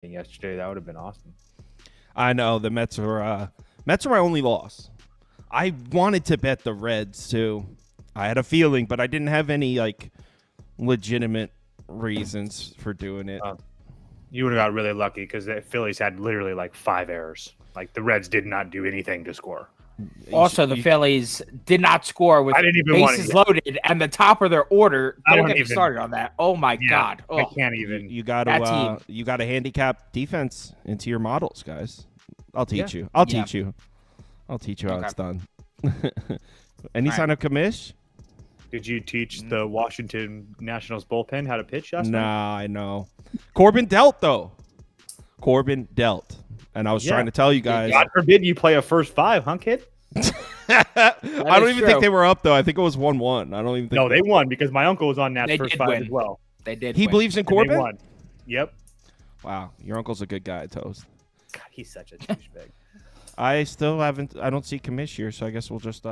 yesterday. That would have been awesome. I know the Mets are my only loss. I wanted to bet the Reds too. I had a feeling, but I didn't have any like legitimate reasons for doing it. You would have got really lucky because the Phillies had literally like 5 errors. Like the Reds did not do anything to score. Also, the Phillies did not score with bases loaded and the top of their order. Don't get me started on that. Oh my God! I can't even. You got to handicap defense into your models, guys. I'll teach you. I'll teach you how it's done. Any sign of Commish? Did you teach the Washington Nationals bullpen how to pitch last night? Nah, I know. Corbin dealt, though. Corbin dealt. And I was trying to tell you guys. God forbid you play a first 5, huh, kid? I don't even think they were up, though. I think it was 1-1. I don't even think. No, they won because my uncle was on that first 5 as well. They did. He believes in Corbin? They won. Yep. Wow. Your uncle's a good guy, Toast. God, he's such a douchebag. I don't see Commish here, so I guess we'll just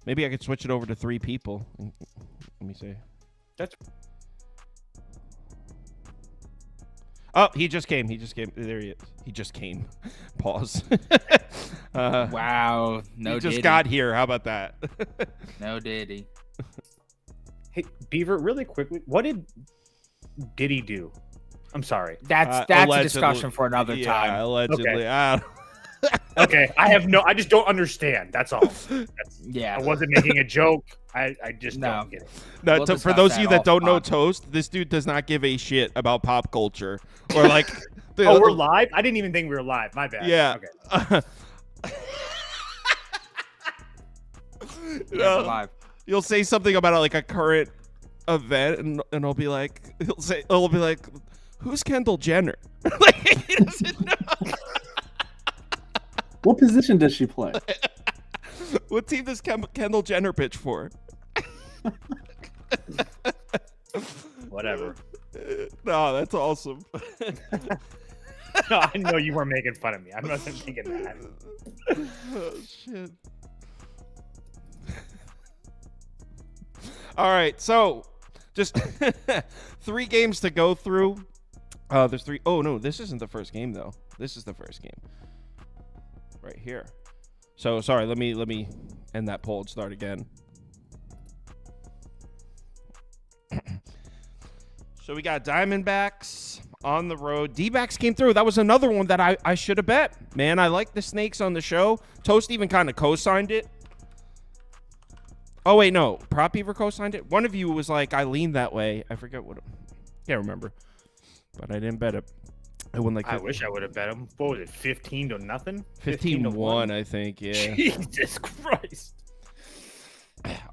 maybe I could switch it over to 3 people. Let me see. Oh, he just came. There he is. He just came. Pause. Wow. No, he just got here. How about that? No diddy. Hey, Beaver, really quickly, what did he do? I'm sorry. That's a discussion for another time. Allegedly. Okay. Okay, I just don't understand. That's all. I wasn't making a joke. I just don't get it. No, for those of you that don't know Toast, this dude does not give a shit about pop culture or like. We're live? I didn't even think we were live. My bad. Yeah. Okay. We're live. You'll say something about like a current event, and he'll be like, "Who's Kendall Jenner?" Like, he doesn't know. What position does she play? What team does Kendall Jenner pitch for? Whatever. No, that's awesome. No, I know you were making fun of me. I wasn't thinking that. Oh, shit. All right, so just 3 games to go through. There's 3. Oh, no, this isn't the first game, though. This is the first game. Right here. So sorry, let me end that poll and start again. So we got Diamondbacks on the road. D-backs came through. That was another one that I should have bet. Man, I like the Snakes on the show. Toast even kind of co-signed it. Oh wait, no. Prop Beaver co-signed it. One of you was like, I leaned that way. I forget what. Can't remember. But I didn't bet it. I wish I would have bet him. What was it, 15-0? 15-1, I think, yeah. Jesus Christ.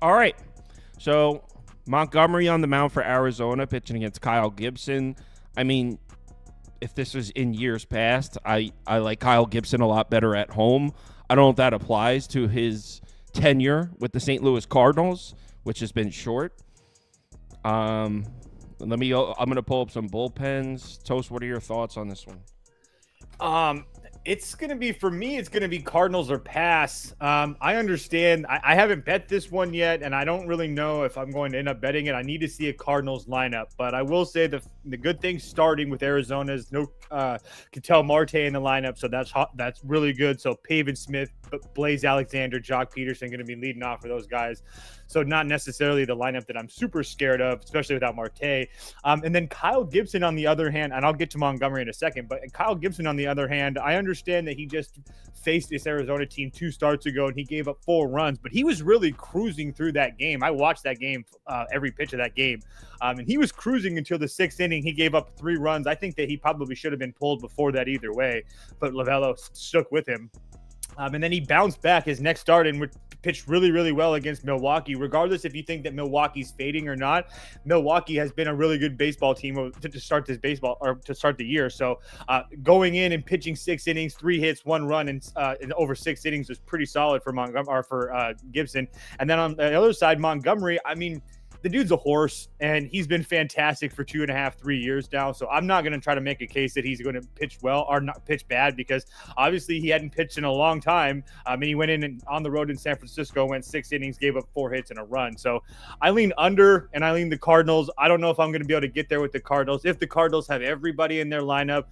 All right. So, Montgomery on the mound for Arizona, pitching against Kyle Gibson. I mean, if this was in years past, I like Kyle Gibson a lot better at home. I don't know if that applies to his tenure with the St. Louis Cardinals, which has been short. I'm going to pull up some bullpens. Toast, what are your thoughts on this one? It's going to be, for me, it's going to be Cardinals or pass. I understand. I haven't bet this one yet, and I don't really know if I'm going to end up betting it. I need to see a Cardinals lineup, but I will say the good thing starting with Arizona is no Ketel Marte in the lineup, so that's really good. So Pavin Smith, Blaze Alexander, Jock Peterson going to be leading off for those guys. So not necessarily the lineup that I'm super scared of, especially without Marte. And then Kyle Gibson on the other hand, and I'll get to Montgomery in a second, but Kyle Gibson on the other hand, I understand that he just faced this Arizona team 2 starts ago and he gave up 4 runs, but he was really cruising through that game. I watched that game, every pitch of that game, and he was cruising until the 6th inning. He gave up 3 runs. I think that he probably should have been pulled before that either way, but Lovello stuck with him. And then he bounced back his next start and pitched really, really well against Milwaukee. Regardless if you think that Milwaukee's fading or not, Milwaukee has been a really good baseball team to start this baseball or to start the year. So going in and pitching 6 innings, 3 hits, 1 run, and over 6 innings was pretty solid for Gibson. And then on the other side, Montgomery, I mean, the dude's a horse, and he's been fantastic for 2.5, 3 years now. So I'm not going to try to make a case that he's going to pitch well or not pitch bad, because obviously he hadn't pitched in a long time. I mean, he went in and on the road in San Francisco, went 6 innings, gave up 4 hits and a run. So I lean under, and I lean the Cardinals. I don't know if I'm going to be able to get there with the Cardinals. If the Cardinals have everybody in their lineup,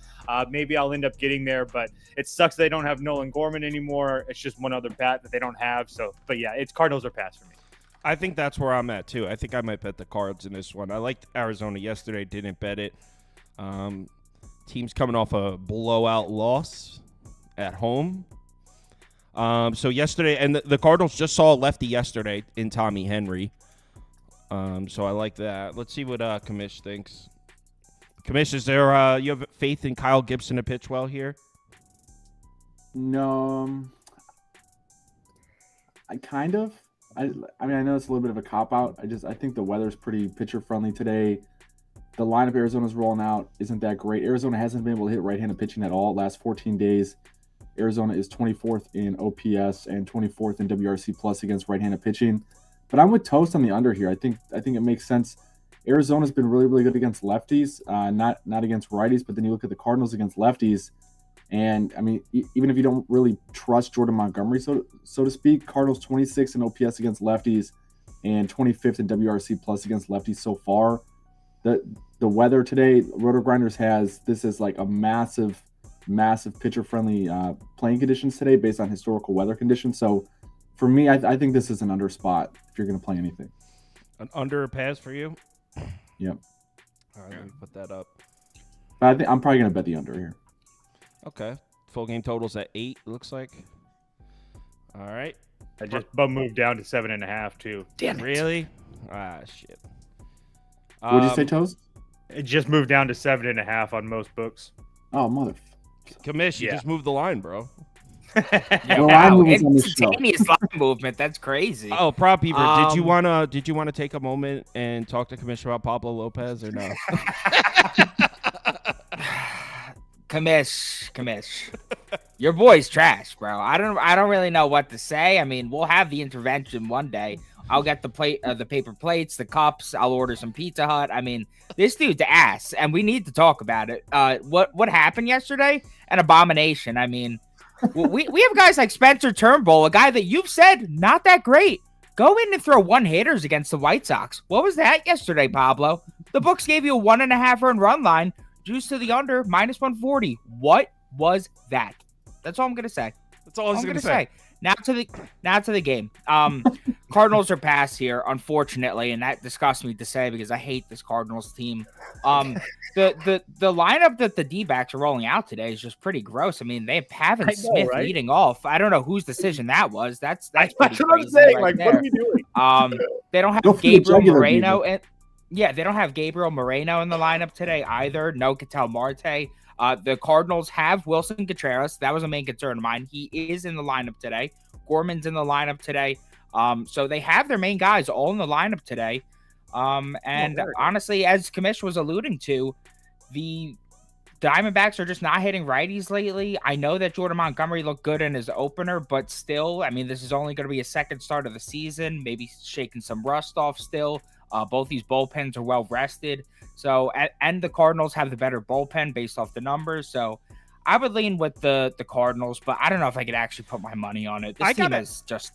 maybe I'll end up getting there. But it sucks they don't have Nolan Gorman anymore. It's just one other bat that they don't have. So, but yeah, it's Cardinals or pass for me. I think that's where I'm at, too. I think I might bet the Cards in this one. I liked Arizona yesterday, didn't bet it. Team's coming off a blowout loss at home. So yesterday, and the Cardinals just saw a lefty yesterday in Tommy Henry. So I like that. Let's see what Commish thinks. Commish, is there you have faith in Kyle Gibson to pitch well here? No, I kind of. I mean, I know it's a little bit of a cop-out. I think the weather's pretty pitcher-friendly today. The lineup Arizona's rolling out isn't that great. Arizona hasn't been able to hit right-handed pitching at all last 14 days. Arizona is 24th in OPS and 24th in WRC plus against right-handed pitching. But I'm with Toast on the under here. I think it makes sense. Arizona's been really, really good against lefties, not against righties. But then you look at the Cardinals against lefties, and I mean, even if you don't really trust Jordan Montgomery, so to speak, Cardinals 26th in OPS against lefties and 25th in WRC plus against lefties so far. The weather today, Roto Grinders has this as like a massive pitcher-friendly playing conditions today based on historical weather conditions. So for me, I think this is an under spot if you're going to play anything. An under or pass for you? Yep. All right, let me put that up. But I think I'm probably going to bet the under here. Okay. Full game totals at 8, it looks like. All right. I just moved down to 7.5 too. Damn it. Really? Ah, shit. What did you say, Toast? It just moved down to 7.5 on most books. Oh, mother. Commish, you just moved the line, bro. Yeah, Well, wow, I'm on this show. instantaneous line movement. That's crazy. Oh, Prop Beaver, did you wanna take a moment and talk to Commish about Pablo Lopez or no? Commish. Your boy's trash, bro. I don't really know what to say. I mean, we'll have the intervention one day. I'll get the paper plates, the cups. I'll order some Pizza Hut. I mean, this dude's ass, and we need to talk about it. What happened yesterday? An abomination. I mean, we have guys like Spencer Turnbull, a guy that you've said not that great. Go in and throw one-hitters against the White Sox. What was that yesterday, Pablo? The books gave you a 1.5 earned run line. Juice to the under, -140. What was that? That's all I'm gonna say. That's all I was gonna say. Now to the game. Cardinals are past here, unfortunately, and that disgusts me to say because I hate this Cardinals team. The lineup that the D-backs are rolling out today is just pretty gross. I mean, they have Pavin Smith leading off. I don't know whose decision that was. That's pretty crazy. What I'm saying. Right like, there. what are we doing? They don't have Gabriel Moreno and they don't have Gabriel Moreno in the lineup today either. No Ketel Marte. The Cardinals have Wilson Contreras. That was a main concern of mine. He is in the lineup today. Gorman's in the lineup today. So they have their main guys all in the lineup today. Honestly, as Commish was alluding to, the Diamondbacks are just not hitting righties lately. I know that Jordan Montgomery looked good in his opener, but still, I mean, this is only going to be a second start of the season, maybe shaking some rust off still. Both these bullpens are well rested. So, and the Cardinals have the better bullpen based off the numbers. So, I would lean with the Cardinals, but I don't know if I could actually put my money on it. This team is just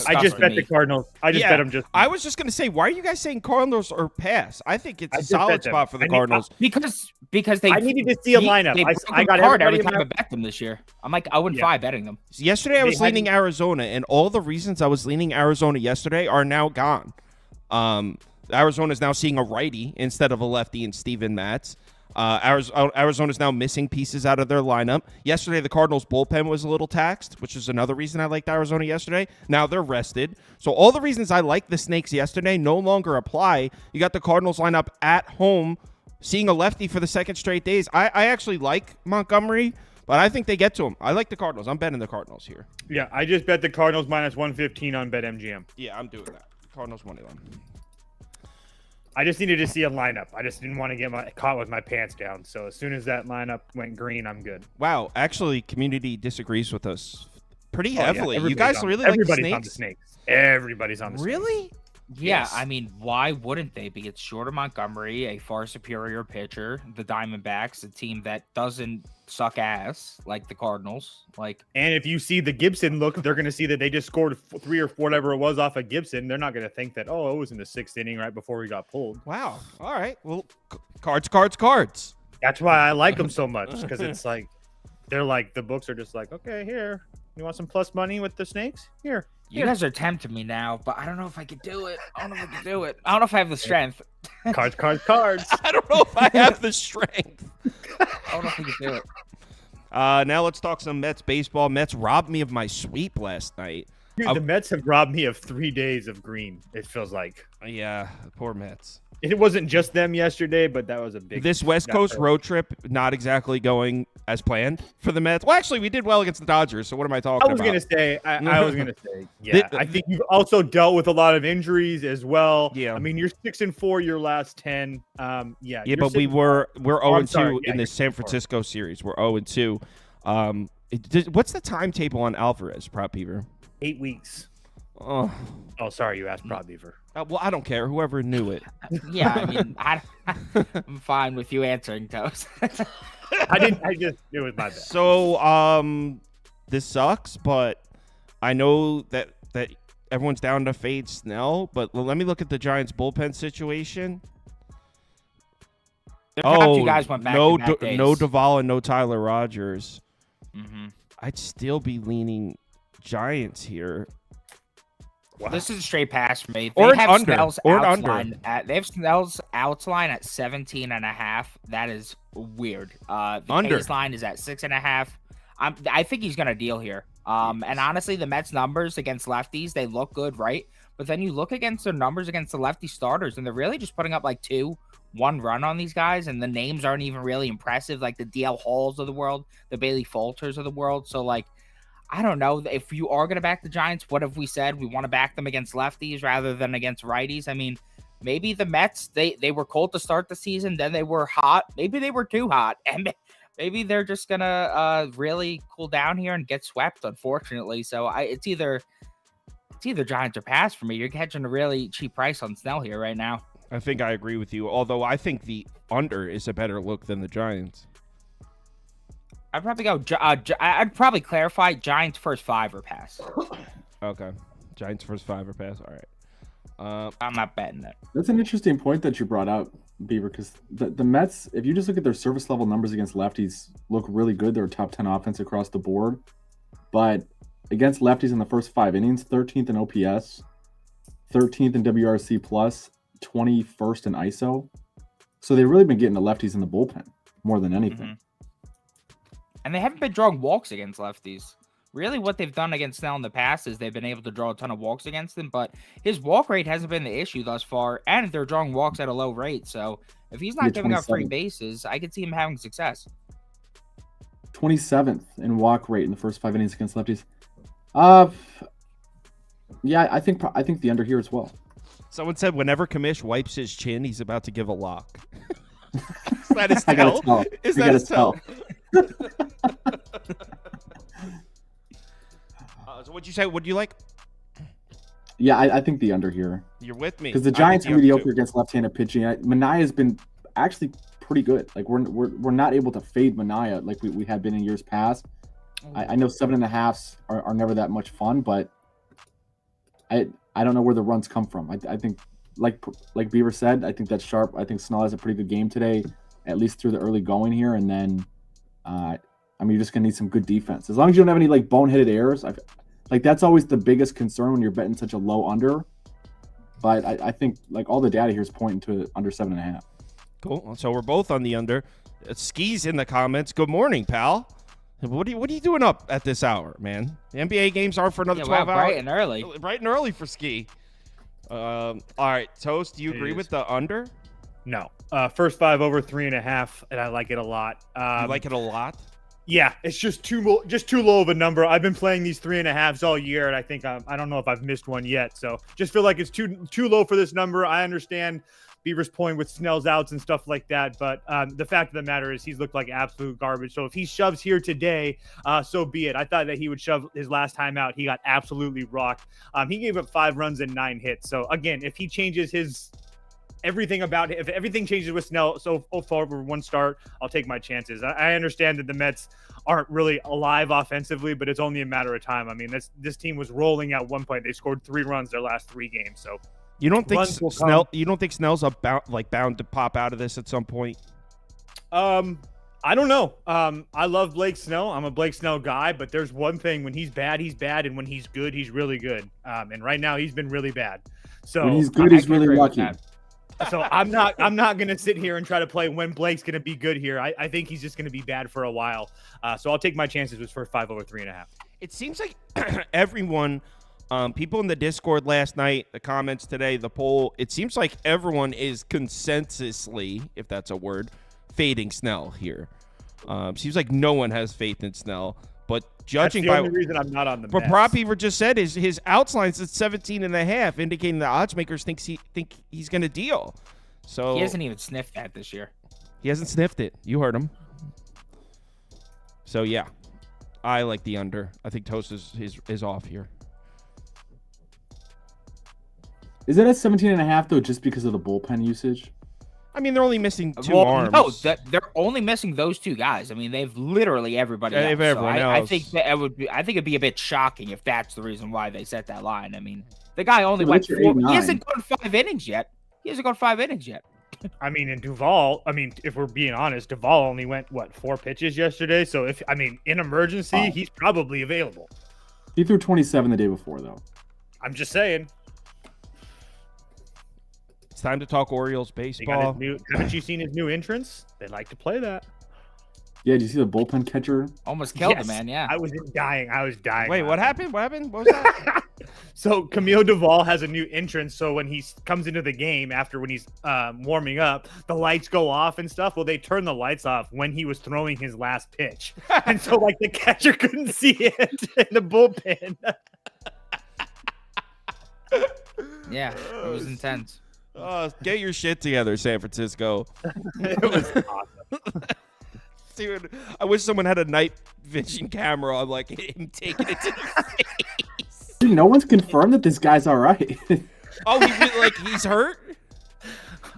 I just bet the Cardinals. I just bet them just. I was just going to say, why are you guys saying Cardinals or pass? I think it's a solid spot for the Cardinals. Because they. I needed to see a lineup. I got every time I bet them this year. I'm like 0-5 betting them. Yesterday I was leaning Arizona, and all the reasons I was leaning Arizona yesterday are now gone. Arizona is now seeing a righty instead of a lefty in Steven Matz. Arizona is now missing pieces out of their lineup. Yesterday, the Cardinals' bullpen was a little taxed, which is another reason I liked Arizona yesterday. Now they're rested. So all the reasons I liked the Snakes yesterday no longer apply. You got the Cardinals lineup at home, seeing a lefty for the second straight days. I actually like Montgomery, but I think they get to him. I like the Cardinals. I'm betting the Cardinals here. Yeah, I just bet the Cardinals -115 on BetMGM. Yeah, I'm doing that. Cardinals money line. I just needed to see a lineup. I just didn't want to get caught with my pants down. So as soon as that lineup went green, I'm good. Wow, actually, community disagrees with us pretty heavily. Yeah, you guys really like the Snakes? Everybody's on the Snakes. Everybody's on the Snakes. Really? Yeah, Yes. I mean, why wouldn't they be? It's short of Montgomery, a far superior pitcher. The Diamondbacks, a team that doesn't suck ass like the Cardinals. Like, And if you see the Gibson look, they're going to see that they just scored 3 or 4, whatever it was, off of Gibson. They're not going to think that, oh, it was in the 6th inning right before he got pulled. Wow. All right. Well, cards. That's why I like them so much, because it's like they're like the books are just like, okay, here, you want some plus money with the snakes? Here. you guys are tempting me now, but I don't know if I could do it. I don't know if I don't know if I have the strength. Cards. I don't know if I have the strength. I don't know if I could do it. Now let's talk some Mets baseball. Mets robbed me of my sweep last night. Dude, the Mets have robbed me of 3 days of green, it feels like. Yeah, poor Mets. It wasn't just them yesterday, but that was a big... This West Coast road trip not exactly going as planned for the Mets. Well, actually, we did well against the Dodgers, so what am I talking about? I was gonna say, yeah. I think you've also dealt with a lot of injuries as well. Yeah. I mean, you're 6-4 your last 10. Yeah, but we're 0-2 in the San 6-4. Francisco series. We're 0-2. What's the timetable on Alvarez, Prop Beaver? 8 weeks. Oh, Sorry, you asked Prop Beaver. well, I don't care. Whoever knew it. Yeah, I mean, I'm fine with you answering those. It was my bad. So, this sucks, but I know that everyone's down to fade Snell. But let me look at the Giants bullpen situation. You guys went back no, to back days. no Duvall and no Tyler Rogers. Mm-hmm. I'd still be leaning Giants here. Wow. This is a straight pass for me. Or They have under. Snell's Or outs under. line they have Snell's outs line at 17.5. That is weird. The Under. K's line is at 6.5. I think he's gonna deal here. And honestly, the Mets numbers against lefties, they look good, right? But then you look against their numbers against the lefty starters, and they're really just putting up like 2-1 run on these guys, and the names aren't even really impressive, like the DL Halls of the world, the Bailey Falters of the world. So like, I don't know. If you are going to back the Giants, what have we said? We want to back them against lefties rather than against righties. I mean, maybe the Mets, they were cold to start the season. Then they were hot. Maybe they were too hot. And maybe they're just going to really cool down here and get swept, unfortunately. So it's either Giants or pass for me. You're catching a really cheap price on Snell here right now. I think I agree with you, although I think the under is a better look than the Giants. I'd probably go. I'd probably clarify Giants first 5 or pass. Okay. Giants first 5 or pass. All right. I'm not betting that. That's an interesting point that you brought out, Beaver, because the Mets, if you just look at their service level numbers against lefties, look really good. They're a top 10 offense across the board. But against lefties in the first 5 innings, 13th in OPS, 13th in WRC plus, 21st in ISO. So they've really been getting the lefties in the bullpen more than anything. Mm-hmm. And they haven't been drawing walks against lefties. Really, what they've done against Snell in the past is they've been able to draw a ton of walks against him, but his walk rate hasn't been the issue thus far, and they're drawing walks at a low rate. So if he's not giving up free bases, I could see him having success. 27th in walk rate in the first 5 innings against lefties. Yeah, I think the under here as well. Someone said whenever Commish wipes his chin, he's about to give a lock. Is that his I gotta tell? tell. Is I that gotta his tell? So what'd you say? What'd you like? Yeah, I think the under here. You're with me. Because the I think Giants the are under mediocre too. against left-handed pitching. Manaea has been actually pretty good. Like we're not able to fade Manaea like we had been in years past. I know 7.5s are never that much fun, but I don't know where the runs come from. I think like Beaver said, I think that's sharp. I think Snell has a pretty good game today, at least through the early going here, and then you're just gonna need some good defense. As long as you don't have any like boneheaded errors. That's always the biggest concern when you're betting such a low under. But I think like all the data here is pointing to under 7.5. Cool. So we're both on the under. Ski's in the comments. Good morning, pal. What are you doing up at this hour, man? The NBA games are for another 12 hours. Bright and early. Bright and early for Ski. All right, Toast, do you agree with the under? No. First 5 over 3.5, and I like it a lot. You like it a lot? Yeah, it's just too low of a number. I've been playing these 3.5s all year, and I think I don't know if I've missed one yet. So just feel like it's too low for this number. I understand Beaver's pulling with Snell's outs and stuff like that. But the fact of the matter is he's looked like absolute garbage. So if he shoves here today, so be it. I thought that he would shove his last time out. He got absolutely rocked. He gave up 5 runs and 9 hits. So again, if he changes his everything about it, if everything changes with Snell so far for one start, I'll take my chances. I understand that the Mets aren't really alive offensively, but it's only a matter of time. I mean, this team was rolling at one point. They scored 3 runs their last 3 games. So you don't think Snell's bound to pop out of this at some point? I don't know. I love Blake Snell. I'm a Blake Snell guy, but there's one thing: when he's bad, and when he's good, he's really good. And right now, he's been really bad. So when he's good, he's really lucky. So I'm not going to sit here and try to play when Blake's going to be good here. I think he's just going to be bad for a while. So I'll take my chances with first 5 over 3.5. It seems like everyone, people in the Discord last night, the comments today, the poll, it seems like everyone is consensusly, if that's a word, fading Snell here. Seems like no one has faith in Snell. But judging That's the only reason I'm not on the But Mets. Prop Beaver just said his outs line's at 17.5, indicating the odds makers think he's going to deal. So he hasn't even sniffed that this year. He hasn't sniffed it. You heard him. So yeah, I like the under. I think Toast is off here. Is it at 17.5 though, just because of the bullpen usage? I mean, they're only missing 2 arms. No, they're only missing those 2 guys. I mean, they've literally everybody else. Everyone else. I think that I think it'd be a bit shocking if that's the reason why they set that line. I mean, the guy only went 4. He hasn't gone 5 innings yet. I mean, in Duvall, if we're being honest, Duvall only went 4 pitches yesterday. So in emergency, he's probably available. He threw 27 the day before, though. I'm just saying. It's time to talk Orioles baseball. Haven't you seen his new entrance? They like to play that. Yeah, did you see the bullpen catcher? Almost killed the man, yeah. I was dying. Wait, what happened? What was that? So Camille Duvall has a new entrance. So when he comes into the game when he's warming up, the lights go off and stuff. Well, they turned the lights off when he was throwing his last pitch. And so the catcher couldn't see it in the bullpen. Yeah, it was intense. Get your shit together, San Francisco. It was awesome. Dude, I wish someone had a night vision camera on him taking it to the face. Dude, no one's confirmed that this guy's all right. Oh, he's hurt?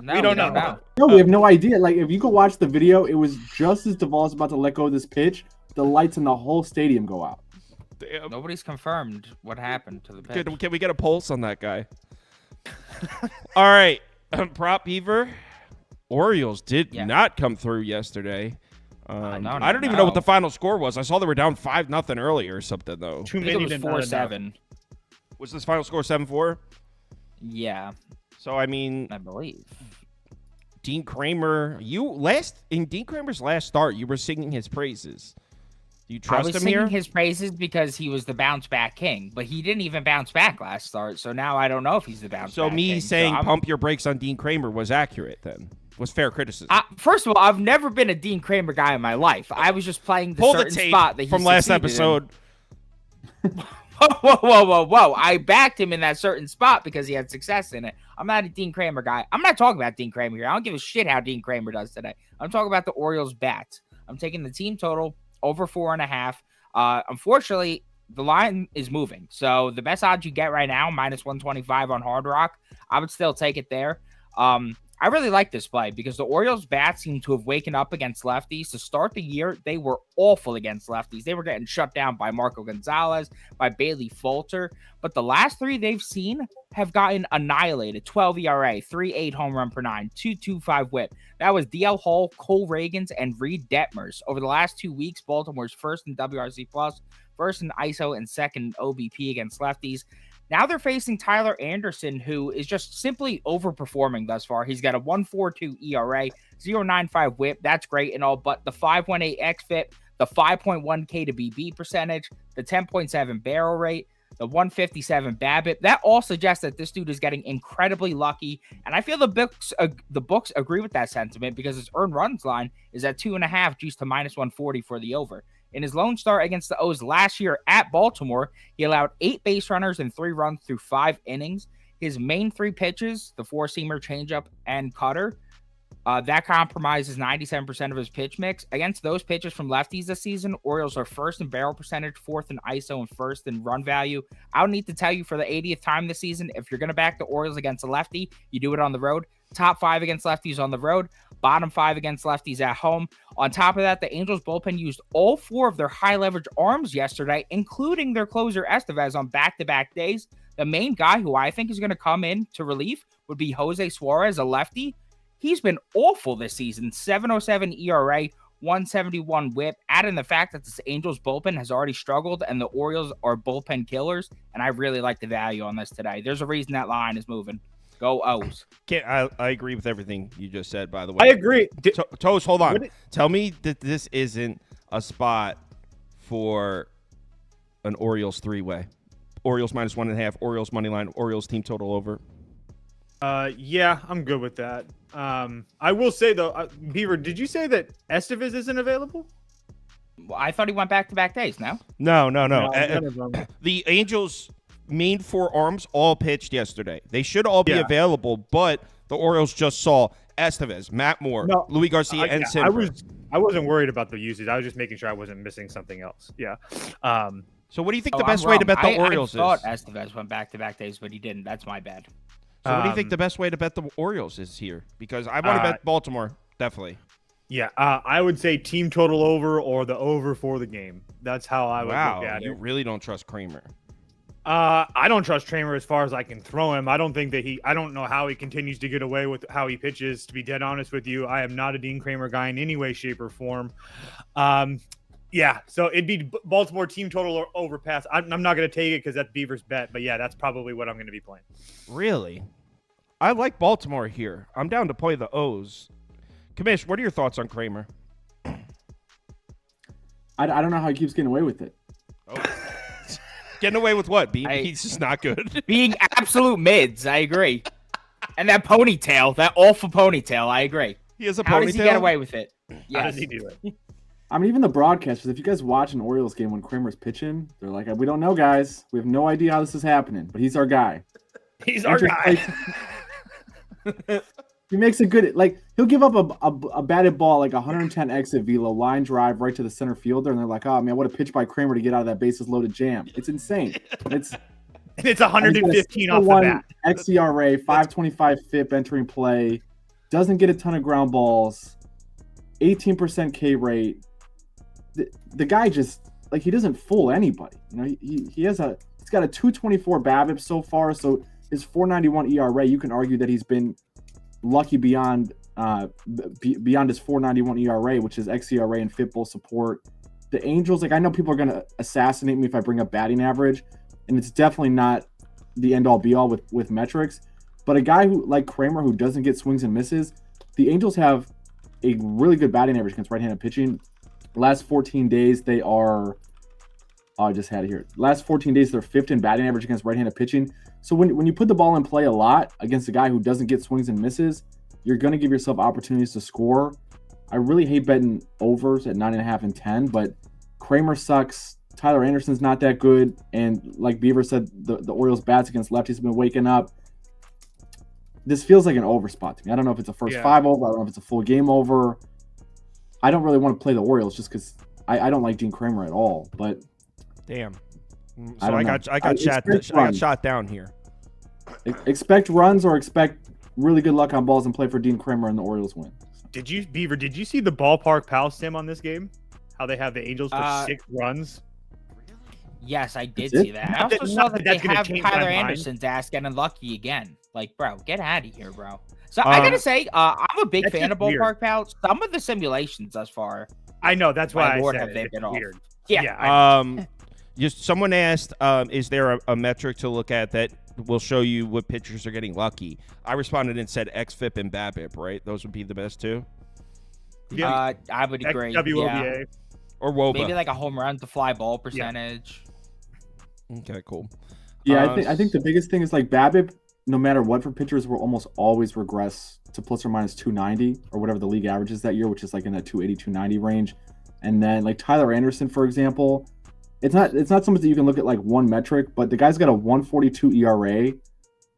No, we don't know. No, we have no idea. If you go watch the video, it was just as Duvall is about to let go of this pitch, the lights in the whole stadium go out. Damn. Nobody's confirmed what happened to the pitch. Can we get a pulse on that guy? All right, Prop Beaver. Orioles did not come through yesterday. I don't even know what the final score was. I saw they were down 5-0 earlier or something, though. I think it was 4-7. Was this final score 7-4? Yeah. So, I mean, I believe. Dean Kramer, in Dean Kramer's last start, you were singing his praises. Do you trust him here? I was singing his praises because he was the bounce back king, but he didn't even bounce back last start. So now I don't know if he's the bounce back king. So me saying pump your brakes on Dean Kramer was accurate then. Was fair criticism. First of all, I've never been a Dean Kramer guy in my life. I was just playing the certain tape spot that he from last episode. Whoa. I backed him in that certain spot because he had success in it. I'm not a Dean Kramer guy. I'm not talking about Dean Kramer here. I don't give a shit how Dean Kramer does today. I'm talking about the Orioles bats. I'm taking the team total over 4.5. Unfortunately, the line is moving. So the best odds you get right now, -125 on Hard Rock, I would still take it there. I really like this play because the Orioles bats seem to have waken up against lefties. To start the year, they were awful against lefties. They were getting shut down by Marco Gonzalez, by Bailey Falter. But the last 3 they've seen have gotten annihilated. 12 ERA, 3.8 home run per 9, 2.25 whip. That was DL Hall, Cole Reagans, and Reed Detmers. Over the last 2 weeks, Baltimore's first in WRC+, first in ISO, and second in OBP against lefties. Now they're facing Tyler Anderson, who is just simply overperforming thus far. He's got a 1.42 ERA, 0.95 whip. That's great and all, but the 5.18 xFIP, the 5.1 K to BB percentage, the 10.7 barrel rate, the 157 BABIP, that all suggests that this dude is getting incredibly lucky. And I feel the books agree with that sentiment because his earned runs line is at 2.5, juiced to -140 for the over. In his lone start against the O's last year at Baltimore, he allowed 8 base runners and 3 runs through 5 innings. His main 3 pitches, the 4-seamer, changeup, and cutter, that compromises 97% of his pitch mix. Against those pitchers from lefties this season, Orioles are first in barrel percentage, 4th in ISO, and 1st in run value. I don't need to tell you for the 80th time this season, if you're going to back the Orioles against a lefty, you do it on the road. Top 5 against lefties on the road, bottom 5 against lefties at home. On top of that, the Angels bullpen used all 4 of their high leverage arms yesterday, including their closer Estevez on back-to-back days. The main guy who I think is going to come in to relief would be Jose Suarez, a lefty. He's been awful this season. 7.07 ERA, 171 whip. Add in the fact that this Angels bullpen has already struggled and the Orioles are bullpen killers. And I really like the value on this today. There's a reason that line is moving. Go O's. I agree with everything you just said, by the way. I agree. Toast, hold on. Tell me that this isn't a spot for an Orioles 3-way. Orioles -1.5, Orioles money line, Orioles team total over. Yeah, I'm good with that. I will say though, Beaver, did you say that Estevez isn't available? Well, I thought he went back-to-back days. No. No. none of them. The Angels' main 4 arms all pitched yesterday. They should all be available, but the Orioles just saw Estevez, Matt Moore, Luis Garcia, and Simper. I wasn't worried about the usage. I was just making sure I wasn't missing something else. Yeah. So what do you think the best way to bet the Orioles is? I thought Estevez went back-to-back days, but he didn't. That's my bad. So what do you think the best way to bet the Orioles is here? Because I want to bet Baltimore, definitely. Yeah, I would say team total over or the over for the game. That's how I would look at it. You really don't trust Kramer. I don't trust Kramer as far as I can throw him. I don't think that I don't know how he continues to get away with how he pitches, to be dead honest with you. I am not a Dean Kramer guy in any way, shape, or form. Yeah, so it'd be Baltimore team total or overpass. I'm not going to take it because that's Beaver's bet, but yeah, that's probably what I'm going to be playing. Really? I like Baltimore here. I'm down to play the O's. Commish, what are your thoughts on Kramer? I don't know how he keeps getting away with it. Oh. Getting away with what? He's just not good. Being absolute mids, I agree. And that ponytail, that awful ponytail, I agree. He has a ponytail? How does he get away with it? Yes. How does he do it? I mean, even the broadcasters, if you guys watch an Orioles game when Kramer's pitching, they're like, we don't know, guys. We have no idea how this is happening, but he's our guy. He's our guy. He makes a good, he'll give up a batted ball, 110 exit velo, line drive right to the center fielder, and they're like, oh, man, what a pitch by Kramer to get out of that bases loaded jam. It's insane. It's 115 off the bat. xERA, 525 FIP entering play, doesn't get a ton of ground balls, 18% K rate. The guy just, he doesn't fool anybody. You know, he's got a 224 BABIP so far, so his 491 ERA, you can argue that he's been lucky beyond his 491 ERA, which is xERA and FIP both support. The Angels, I know people are going to assassinate me if I bring up batting average, and it's definitely not the end-all be-all with metrics, but a guy who like Kramer who doesn't get swings and misses, the Angels have a really good batting average against right-handed pitching. Last 14 days, they are I just had it here. Last 14 days, they're 5th in batting average against right-handed pitching. So when you put the ball in play a lot against a guy who doesn't get swings and misses, you're going to give yourself opportunities to score. I really hate betting overs at 9.5 and 10, but Kramer sucks. Tyler Anderson's not that good. And like Beaver said, the Orioles bats against lefties have been waking up. This feels like an over spot to me. I don't know if it's a first 5 over. I don't know if it's a full game over. I don't really want to play the Orioles just because I don't like Dean Kramer at all. But damn. So I got shot down here. Expect runs or expect really good luck on balls and play for Dean Kramer and the Orioles win. Did you see the ballpark pal sim on this game? How they have the Angels for 6 runs? Yes, I did see that. I also saw that they have Tyler Anderson's ass getting lucky again. Like, bro, get out of here, bro. So I gotta say, I'm a big fan of ballpark pals. Some of the simulations thus far, I know that's why I said have they been off. Weird. Yeah. Just someone asked, is there a metric to look at that will show you what pitchers are getting lucky? I responded and said xFIP and BABIP, right? Those would be the best two. Yeah, I would agree. WOBA. Yeah. Or WOBA. Maybe like a home run to fly ball percentage. Yeah. Okay, cool. Yeah, I think the biggest thing is like BABIP, no matter what for pitchers, will almost always regress to plus or minus 290 or whatever the league average is that year, which is like in that 280, 290 range. And then like Tyler Anderson, for example, it's not something that you can look at like one metric, but the guy's got a 142 ERA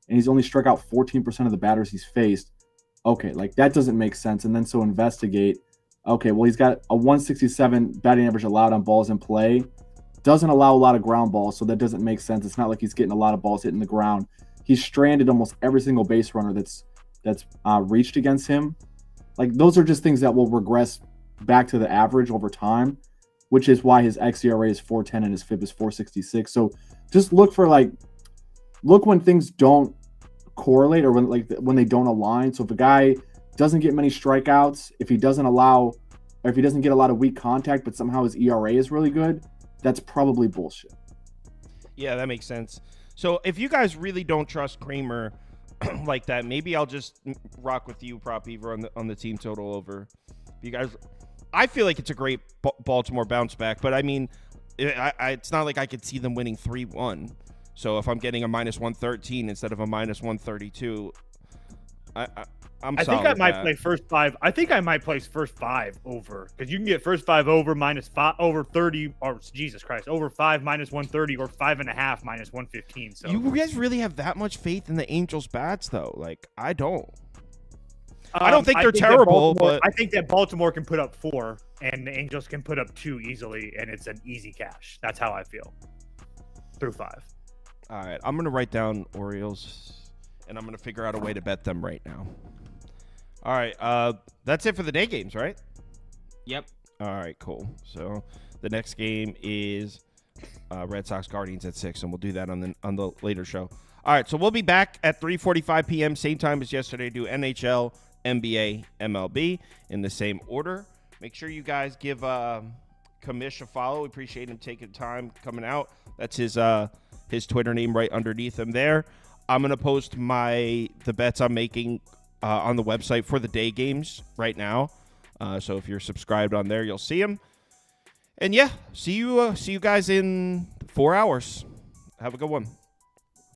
and he's only struck out 14% of the batters he's faced. Okay, like that doesn't make sense. And then so investigate. Okay, well, he's got a 167 batting average allowed on balls in play. Doesn't allow a lot of ground balls, so that doesn't make sense. It's not like he's getting a lot of balls hitting the ground. He's stranded almost every single base runner that's reached against him. Like those are just things that will regress back to the average over time, which is why his xERA is 4.10 and his FIP is 4.66. So just look when things don't correlate or when they don't align. So if a guy doesn't get many strikeouts, if he doesn't get a lot of weak contact, but somehow his ERA is really good, that's probably bullshit. Yeah, that makes sense. So if you guys really don't trust Kramer like that, maybe I'll just rock with you, Prop Beaver, on the team total over. You guys, I feel like it's a great Baltimore bounce back, but I mean, it's not like I could see them winning 3-1. So if I'm getting a -113 instead of a -132, I think I might play first five. I think I might place first five over, because you can get first five over -5 over 30, or Jesus Christ, over 5 -130, or 5.5 -115. So you guys really have that much faith in the Angels' bats, though? Like I don't. I don't think they're terrible, but I think that Baltimore can put up 4, and the Angels can put up 2 easily, and it's an easy cash. That's how I feel. Through 5. All right, I'm gonna write down Orioles, and I'm gonna figure out a way to bet them right now. All right, that's it for the day games, right? Yep. All right, cool. So the next game is Red Sox Guardians at 6, and we'll do that on the later show. All right, so we'll be back at 3:45 p.m. same time as yesterday. Do NHL, NBA, MLB in the same order. Make sure you guys give Commish a follow. We appreciate him taking time coming out. That's his Twitter name right underneath him there. I'm gonna post the bets I'm making on the website for the day games right now. So if you're subscribed on there, you'll see them. And yeah, see you guys in 4 hours. Have a good one.